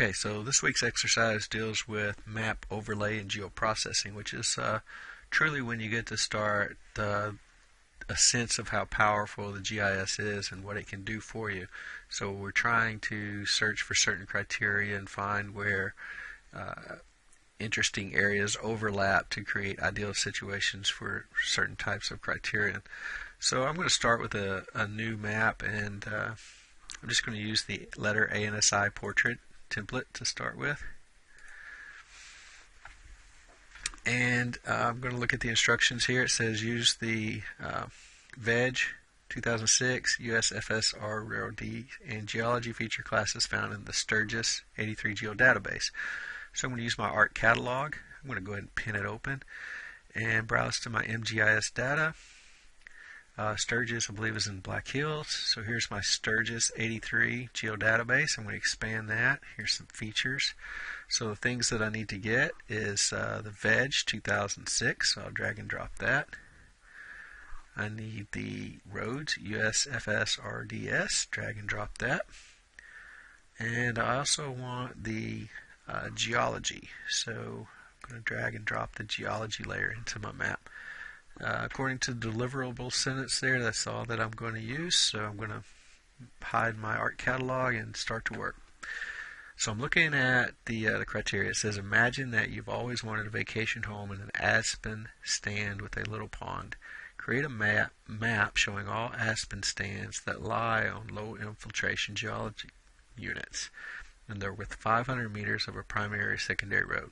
Okay, so this week's exercise deals with map overlay and geoprocessing, which is truly when you get to start a sense of how powerful the GIS is and what it can do for you. So we're trying to search for certain criteria and find where interesting areas overlap to create ideal situations for certain types of criterion. So I'm going to start with a new map, and I'm just going to use the letter ANSI portrait template to start with. And I'm going to look at the instructions here. It says use the VEG 2006 USFSR RD and geology feature classes found in the Sturgis 83 Geo database. So I'm going to use my ARC catalog. I'm going to go ahead and pin it open and browse to my MGIS data. Sturgis, I believe, is in Black Hills. So here's my Sturgis 83 Geo database. I'm going to expand that. Here's some features. So the things that I need to get is the VEG 2006. So I'll drag and drop that. I need the roads, USFSRDS. Drag and drop that. And I also want the geology. So I'm going to drag and drop the geology layer into my map. According to the deliverable sentence there, that's all that I'm going to use. So I'm going to hide my ARC catalog and start to work. So I'm looking at the criteria. It says, imagine that you've always wanted a vacation home in an aspen stand with a little pond. Create a map showing all aspen stands that lie on low infiltration geology units, and they're with 500 meters of a primary or secondary road.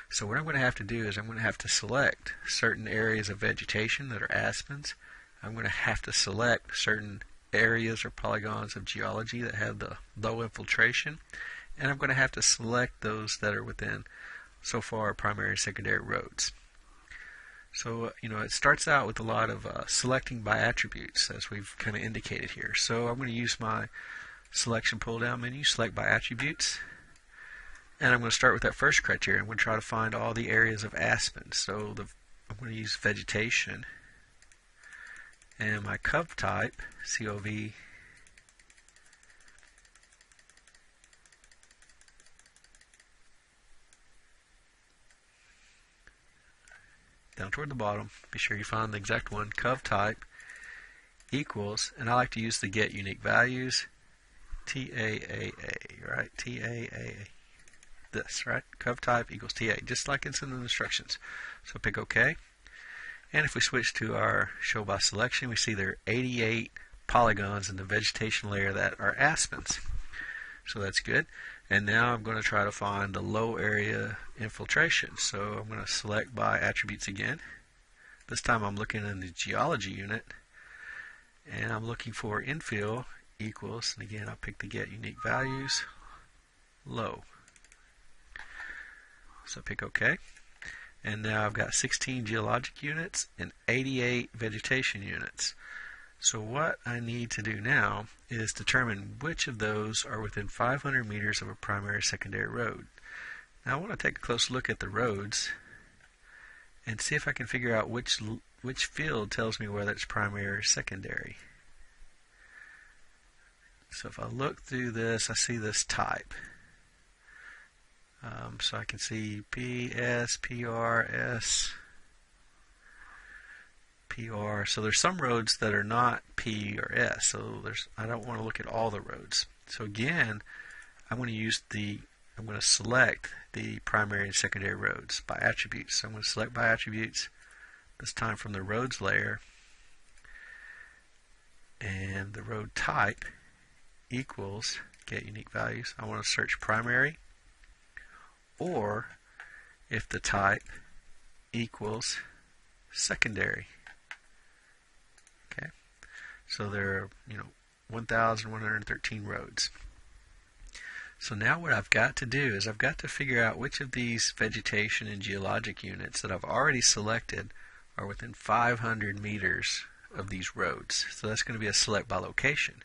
So what I'm going to have to do is I'm going to have to select certain areas of vegetation that are aspens. I'm going to have to select certain areas or polygons of geology that have the low infiltration. And I'm going to have to select those that are within, so far, primary and secondary roads. So, it starts out with a lot of selecting by attributes, as we've kind of indicated here. So I'm going to use my selection pull-down menu, select by attributes. And I'm going to start with that first criteria. I'm going to try to find all the areas of aspens. So I'm going to use vegetation. And my cov type, COV, down toward the bottom, be sure you find the exact one, cov type equals, and I like to use the get unique values, TAAA, right? TAAA. This, right? Cov type equals TA, just like it's in the instructions. So pick OK. And if we switch to our show by selection, we see there are 88 polygons in the vegetation layer that are aspens. So that's good. And now I'm going to try to find the low area infiltration. So I'm going to select by attributes again. This time I'm looking in the geology unit, and I'm looking for infill equals, and again I'll pick the get unique values, low. So pick OK. And now I've got 16 geologic units and 88 vegetation units. So what I need to do now is determine which of those are within 500 meters of a primary or secondary road. Now I want to take a close look at the roads and see if I can figure out which field tells me whether it's primary or secondary. So if I look through this, I see this type. So I can see PS, PR, S, PR. So there's some roads that are not P or S. So I don't want to look at all the roads. So again, I'm going to select the primary and secondary roads by attributes. So I'm going to select by attributes, this time from the roads layer, and the road type equals get unique values. I want to search primary, or if the type equals secondary. Okay, so there are 1,113 roads. So now what I've got to do is I've got to figure out which of these vegetation and geologic units that I've already selected are within 500 meters of these roads. So that's going to be a select by location.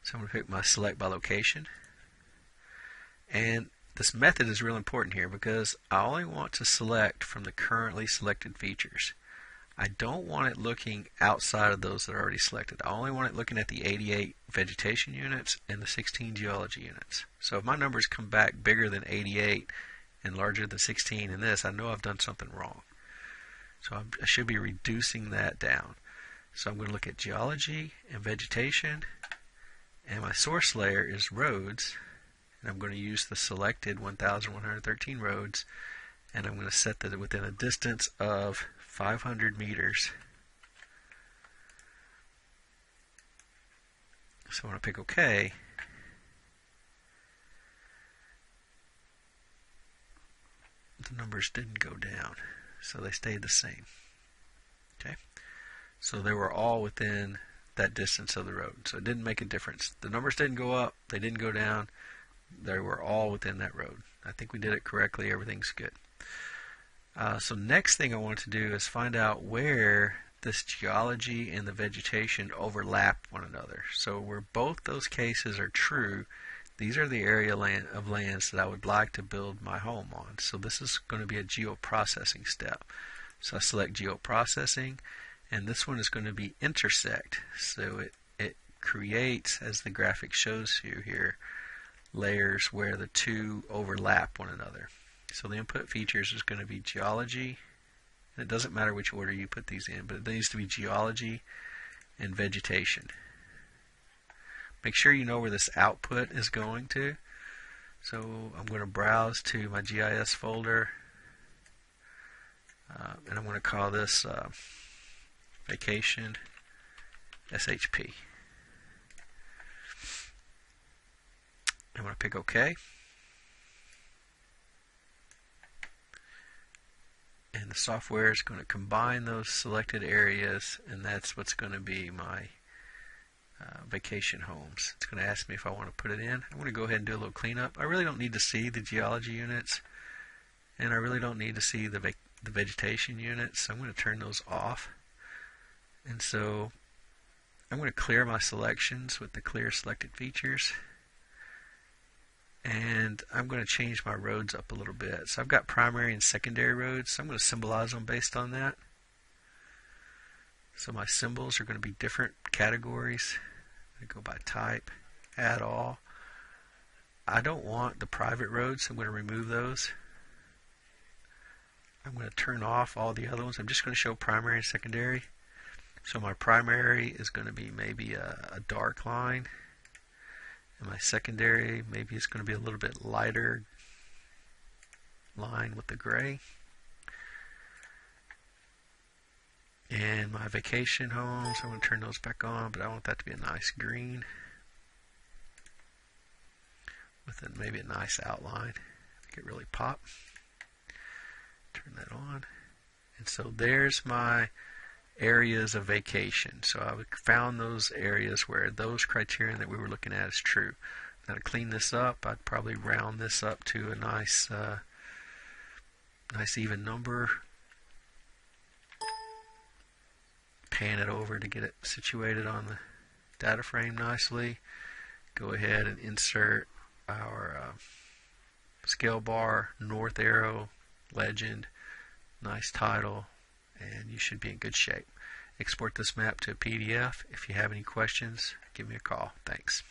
So I'm going to pick my select by location, and this method is real important here because I only want to select from the currently selected features. I don't want it looking outside of those that are already selected. I only want it looking at the 88 vegetation units and the 16 geology units. So if my numbers come back bigger than 88 and larger than 16 in this, I know I've done something wrong. So I should be reducing that down. So I'm going to look at geology and vegetation, and my source layer is roads, and I'm going to use the selected 1,113 roads, and I'm going to set that within a distance of 500 meters. So when I pick OK, the numbers didn't go down, so they stayed the same. Okay, so they were all within that distance of the road, so it didn't make a difference. The numbers didn't go up, they didn't go down, they were all within that road. I think we did it correctly, everything's good. So next thing I want to do is find out where this geology and the vegetation overlap one another. So where both those cases are true, these are the area of lands that I would like to build my home on. So this is going to be a geoprocessing step. So I select geoprocessing, and this one is going to be intersect. So it creates, as the graphic shows you here, layers where the two overlap one another. So the input features is going to be geology, and it doesn't matter which order you put these in, but it needs to be geology and vegetation. Make sure you know where this output is going to. So I'm going to browse to my GIS folder, and I'm going to call this vacation SHP. I'm going to pick OK. And the software is going to combine those selected areas, and that's what's going to be my vacation homes. It's going to ask me if I want to put it in. I'm going to go ahead and do a little cleanup. I really don't need to see the geology units, and I really don't need to see the vegetation units, so I'm going to turn those off. And so I'm going to clear my selections with the clear selected features, and I'm going to change my roads up a little bit. So I've got primary and secondary roads, so I'm going to symbolize them based on that. So my symbols are going to be different categories. I'm going to go by type, add all. I don't want the private roads, so I'm going to remove those. I'm going to turn off all the other ones. I'm just going to show primary and secondary. So my primary is going to be maybe a dark line. And my secondary, maybe it's going to be a little bit lighter line with the gray. And my vacation homes, I'm going to turn those back on, but I want that to be a nice green with maybe a nice outline. Make it really pop. Turn that on. And so there's my areas of vacation. So I found those areas where those criteria that we were looking at is true. Now to clean this up, I'd probably round this up to a nice even number. Pan it over to get it situated on the data frame nicely. Go ahead and insert our scale bar, north arrow, legend, nice title, and you should be in good shape. Export this map to a PDF. If you have any questions, give me a call. Thanks.